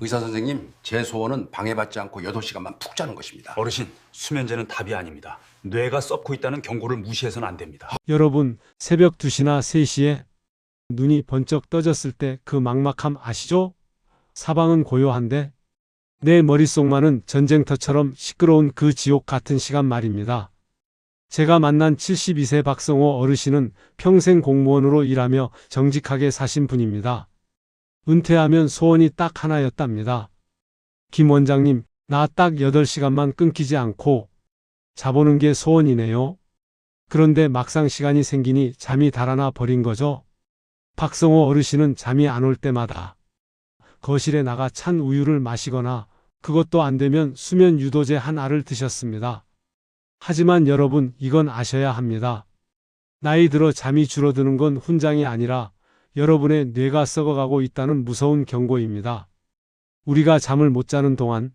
의사 선생님, 제 소원은 방해받지 않고 8시간만 푹 자는 것입니다. 어르신, 수면제는 답이 아닙니다. 뇌가 썩고 있다는 경고를 무시해서는 안 됩니다. 여러분, 새벽 2시나 3시에 눈이 번쩍 떠졌을 때 그 막막함 아시죠? 사방은 고요한데 내 머릿속만은 전쟁터처럼 시끄러운 그 지옥 같은 시간 말입니다. 제가 만난 72세 박성호 어르신은 평생 공무원으로 일하며 정직하게 사신 분입니다. 은퇴하면 소원이 딱 하나였답니다. 김 원장님, 나 딱 8시간만 끊기지 않고 자보는 게 소원이네요. 그런데 막상 시간이 생기니 잠이 달아나 버린 거죠. 박성호 어르신은 잠이 안 올 때마다 거실에 나가 찬 우유를 마시거나 그것도 안 되면 수면 유도제 한 알을 드셨습니다. 하지만 여러분, 이건 아셔야 합니다. 나이 들어 잠이 줄어드는 건 훈장이 아니라 여러분의 뇌가 썩어가고 있다는 무서운 경고입니다. 우리가 잠을 못 자는 동안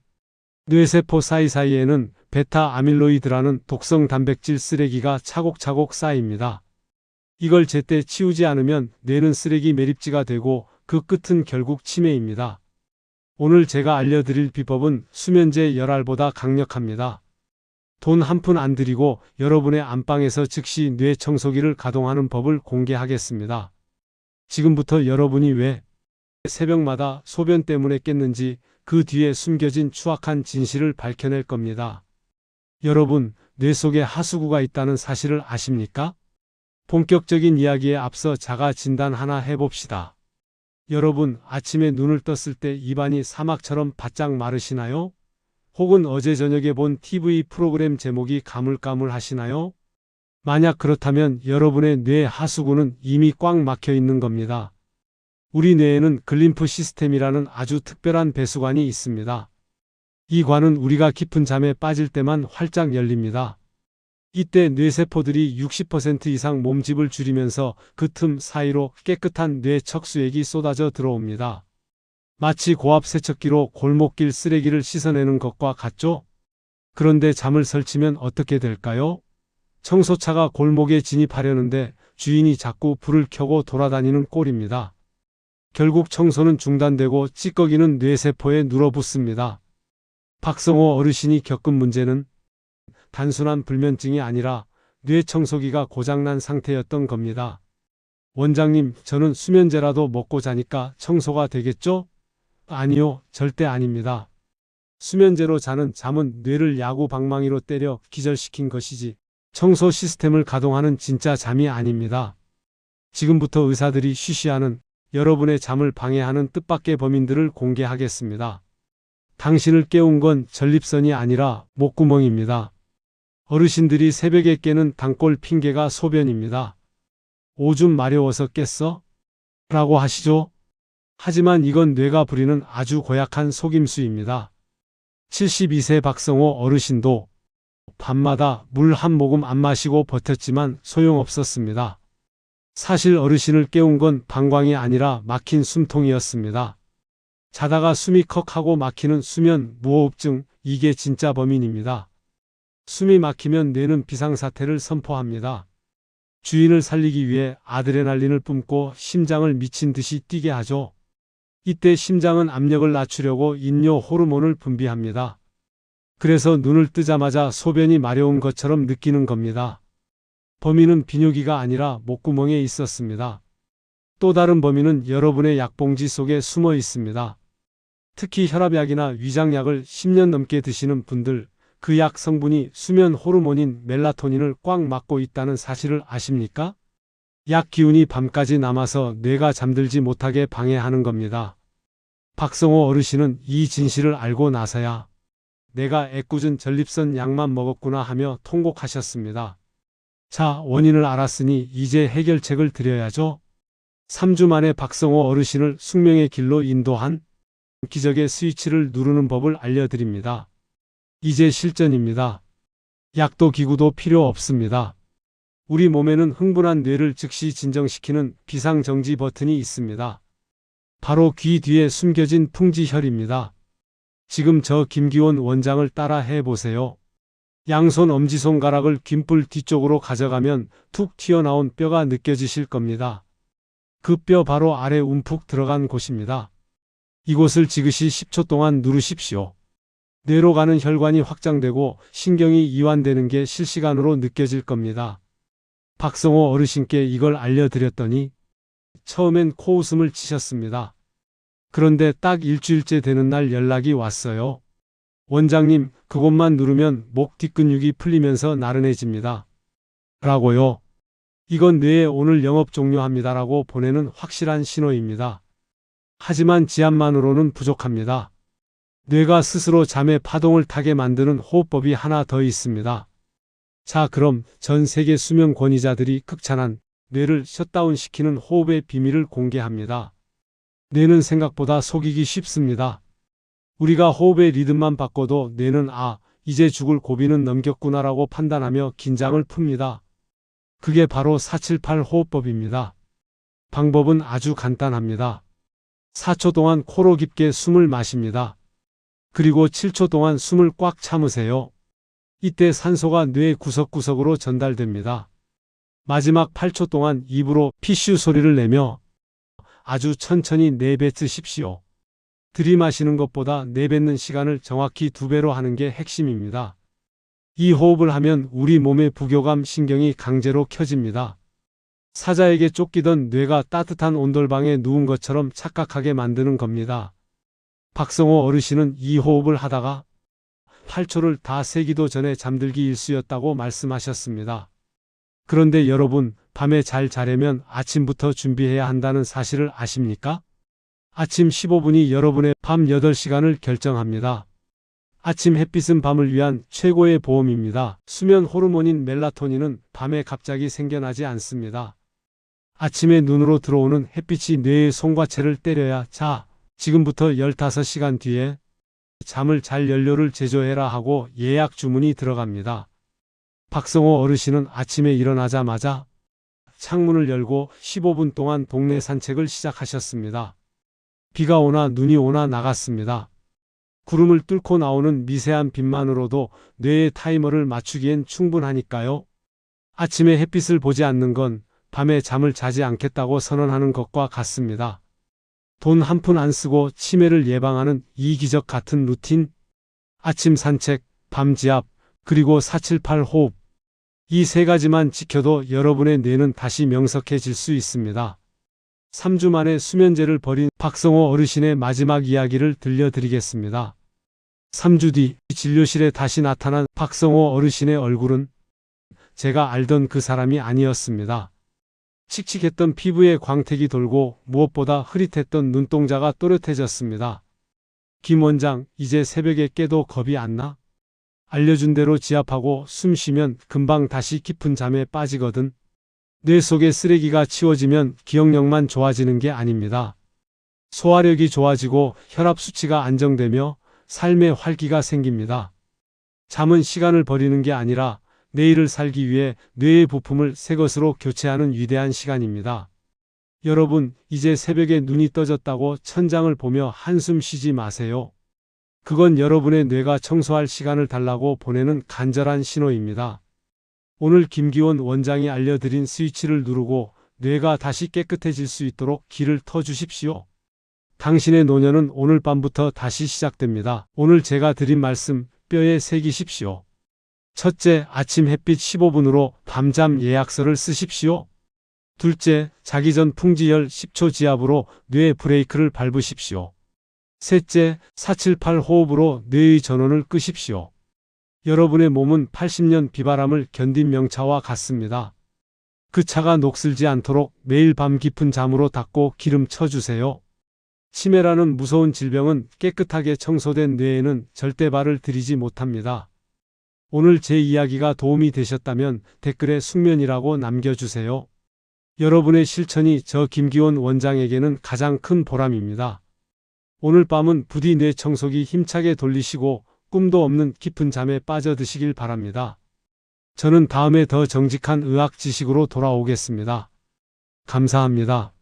뇌세포 사이사이에는 베타 아밀로이드라는 독성 단백질 쓰레기가 차곡차곡 쌓입니다. 이걸 제때 치우지 않으면 뇌는 쓰레기 매립지가 되고 그 끝은 결국 치매입니다. 오늘 제가 알려드릴 비법은 수면제 열알보다 강력합니다. 돈 한 푼 안 들이고 여러분의 안방에서 즉시 뇌 청소기를 가동하는 법을 공개하겠습니다. 지금부터 여러분이 왜 새벽마다 소변 때문에 깼는지 그 뒤에 숨겨진 추악한 진실을 밝혀낼 겁니다. 여러분, 뇌 속에 하수구가 있다는 사실을 아십니까? 본격적인 이야기에 앞서 자가 진단 하나 해봅시다. 여러분, 아침에 눈을 떴을 때 입안이 사막처럼 바짝 마르시나요? 혹은 어제 저녁에 본 TV 프로그램 제목이 가물가물하시나요? 만약 그렇다면 여러분의 뇌 하수구는 이미 꽉 막혀 있는 겁니다. 우리 뇌에는 글림프 시스템이라는 아주 특별한 배수관이 있습니다. 이 관은 우리가 깊은 잠에 빠질 때만 활짝 열립니다. 이때 뇌세포들이 60% 이상 몸집을 줄이면서 그 틈 사이로 깨끗한 뇌 척수액이 쏟아져 들어옵니다. 마치 고압 세척기로 골목길 쓰레기를 씻어내는 것과 같죠? 그런데 잠을 설치면 어떻게 될까요? 청소차가 골목에 진입하려는데 주인이 자꾸 불을 켜고 돌아다니는 꼴입니다. 결국 청소는 중단되고 찌꺼기는 뇌세포에 눌어붙습니다. 박성호 어르신이 겪은 문제는 단순한 불면증이 아니라 뇌 청소기가 고장난 상태였던 겁니다. 원장님, 저는 수면제라도 먹고 자니까 청소가 되겠죠? 아니요, 절대 아닙니다. 수면제로 자는 잠은 뇌를 야구 방망이로 때려 기절시킨 것이지 청소 시스템을 가동하는 진짜 잠이 아닙니다. 지금부터 의사들이 쉬쉬하는 여러분의 잠을 방해하는 뜻밖의 범인들을 공개하겠습니다. 당신을 깨운 건 전립선이 아니라 목구멍입니다. 어르신들이 새벽에 깨는 단골 핑계가 소변입니다. 오줌 마려워서 깼어? 라고 하시죠? 하지만 이건 뇌가 부리는 아주 고약한 속임수입니다. 72세 박성호 어르신도 밤마다 물 한 모금 안 마시고 버텼지만 소용없었습니다. 사실 어르신을 깨운 건 방광이 아니라 막힌 숨통이었습니다. 자다가 숨이 컥 하고 막히는 수면 무호흡증, 이게 진짜 범인입니다. 숨이 막히면 뇌는 비상사태를 선포합니다. 주인을 살리기 위해 아드레날린을 뿜고 심장을 미친 듯이 뛰게 하죠. 이때 심장은 압력을 낮추려고 인뇨 호르몬을 분비합니다. 그래서 눈을 뜨자마자 소변이 마려운 것처럼 느끼는 겁니다. 범인은 비뇨기가 아니라 목구멍에 있었습니다. 또 다른 범인은 여러분의 약봉지 속에 숨어 있습니다. 특히 혈압약이나 위장약을 10년 넘게 드시는 분들, 그 약 성분이 수면 호르몬인 멜라토닌을 꽉 막고 있다는 사실을 아십니까? 약 기운이 밤까지 남아서 뇌가 잠들지 못하게 방해하는 겁니다. 박성호 어르신은 이 진실을 알고 나서야 내가 애꿎은 전립선 약만 먹었구나 하며 통곡하셨습니다. 자, 원인을 알았으니 이제 해결책을 드려야죠. 3주 만에 박성호 어르신을 숙명의 길로 인도한 기적의 스위치를 누르는 법을 알려드립니다. 이제 실전입니다. 약도 기구도 필요 없습니다. 우리 몸에는 흥분한 뇌를 즉시 진정시키는 비상정지 버튼이 있습니다. 바로 귀 뒤에 숨겨진 풍지혈입니다. 지금 저 김기원 원장을 따라 해보세요. 양손 엄지손가락을 귓불 뒤쪽으로 가져가면 툭 튀어나온 뼈가 느껴지실 겁니다. 그 뼈 바로 아래 움푹 들어간 곳입니다. 이곳을 지그시 10초 동안 누르십시오. 뇌로 가는 혈관이 확장되고 신경이 이완되는 게 실시간으로 느껴질 겁니다. 박성호 어르신께 이걸 알려드렸더니 처음엔 코웃음을 치셨습니다. 그런데 딱 일주일째 되는 날 연락이 왔어요. 원장님, 그곳만 누르면 목 뒷근육이 풀리면서 나른해집니다. 라고요. 이건 뇌에 오늘 영업 종료합니다라고 보내는 확실한 신호입니다. 하지만 지압만으로는 부족합니다. 뇌가 스스로 잠의 파동을 타게 만드는 호흡법이 하나 더 있습니다. 자, 그럼 전 세계 수면 권위자들이 극찬한 뇌를 셧다운 시키는 호흡의 비밀을 공개합니다. 뇌는 생각보다 속이기 쉽습니다. 우리가 호흡의 리듬만 바꿔도 뇌는 이제 죽을 고비는 넘겼구나라고 판단하며 긴장을 풉니다. 그게 바로 478 호흡법입니다. 방법은 아주 간단합니다. 4초 동안 코로 깊게 숨을 마십니다. 그리고 7초 동안 숨을 꽉 참으세요. 이때 산소가 뇌 구석구석으로 전달됩니다. 마지막 8초 동안 입으로 피슈 소리를 내며 아주 천천히 내뱉으십시오. 들이마시는 것보다 내뱉는 시간을 정확히 2배로 하는 게 핵심입니다. 이 호흡을 하면 우리 몸의 부교감 신경이 강제로 켜집니다. 사자에게 쫓기던 뇌가 따뜻한 온돌방에 누운 것처럼 착각하게 만드는 겁니다. 박성호 어르신은 이 호흡을 하다가 8초를 다 세기도 전에 잠들기 일쑤였다고 말씀하셨습니다. 그런데 여러분, 밤에 잘 자려면 아침부터 준비해야 한다는 사실을 아십니까? 아침 15분이 여러분의 밤 8시간을 결정합니다. 아침 햇빛은 밤을 위한 최고의 보험입니다. 수면 호르몬인 멜라토닌은 밤에 갑자기 생겨나지 않습니다. 아침에 눈으로 들어오는 햇빛이 뇌의 송과체를 때려야 지금부터 15시간 뒤에 잠을 잘 연료를 제조해라 하고 예약 주문이 들어갑니다. 박성호 어르신은 아침에 일어나자마자 창문을 열고 15분 동안 동네 산책을 시작하셨습니다. 비가 오나 눈이 오나 나갔습니다. 구름을 뚫고 나오는 미세한 빛만으로도 뇌의 타이머를 맞추기엔 충분하니까요. 아침에 햇빛을 보지 않는 건 밤에 잠을 자지 않겠다고 선언하는 것과 같습니다. 돈 한 푼 안 쓰고 치매를 예방하는 이기적 같은 루틴, 아침 산책, 밤 지압, 그리고 478 호흡. 이 세 가지만 지켜도 여러분의 뇌는 다시 명석해질 수 있습니다. 3주 만에 수면제를 버린 박성호 어르신의 마지막 이야기를 들려드리겠습니다. 3주 뒤 진료실에 다시 나타난 박성호 어르신의 얼굴은 제가 알던 그 사람이 아니었습니다. 칙칙했던 피부에 광택이 돌고 무엇보다 흐릿했던 눈동자가 또렷해졌습니다. 김 원장, 이제 새벽에 깨도 겁이 안 나? 알려준 대로 지압하고 숨 쉬면 금방 다시 깊은 잠에 빠지거든. 뇌 속의 쓰레기가 치워지면 기억력만 좋아지는 게 아닙니다. 소화력이 좋아지고 혈압 수치가 안정되며 삶의 활기가 생깁니다. 잠은 시간을 버리는 게 아니라 내일을 살기 위해 뇌의 부품을 새 것으로 교체하는 위대한 시간입니다. 여러분, 이제 새벽에 눈이 떠졌다고 천장을 보며 한숨 쉬지 마세요. 그건 여러분의 뇌가 청소할 시간을 달라고 보내는 간절한 신호입니다. 오늘 김기원 원장이 알려드린 스위치를 누르고 뇌가 다시 깨끗해질 수 있도록 길을 터주십시오. 당신의 노년은 오늘 밤부터 다시 시작됩니다. 오늘 제가 드린 말씀 뼈에 새기십시오. 첫째, 아침 햇빛 15분으로 밤잠 예약서를 쓰십시오. 둘째, 자기 전 풍지열 10초 지압으로 뇌 브레이크를 밟으십시오. 셋째, 478 호흡으로 뇌의 전원을 끄십시오. 여러분의 몸은 80년 비바람을 견딘 명차와 같습니다. 그 차가 녹슬지 않도록 매일 밤 깊은 잠으로 닦고 기름 쳐주세요. 치매라는 무서운 질병은 깨끗하게 청소된 뇌에는 절대 발을 들이지 못합니다. 오늘 제 이야기가 도움이 되셨다면 댓글에 숙면이라고 남겨주세요. 여러분의 실천이 저 김기원 원장에게는 가장 큰 보람입니다. 오늘 밤은 부디 뇌 청소기 힘차게 돌리시고 꿈도 없는 깊은 잠에 빠져드시길 바랍니다. 저는 다음에 더 정직한 의학 지식으로 돌아오겠습니다. 감사합니다.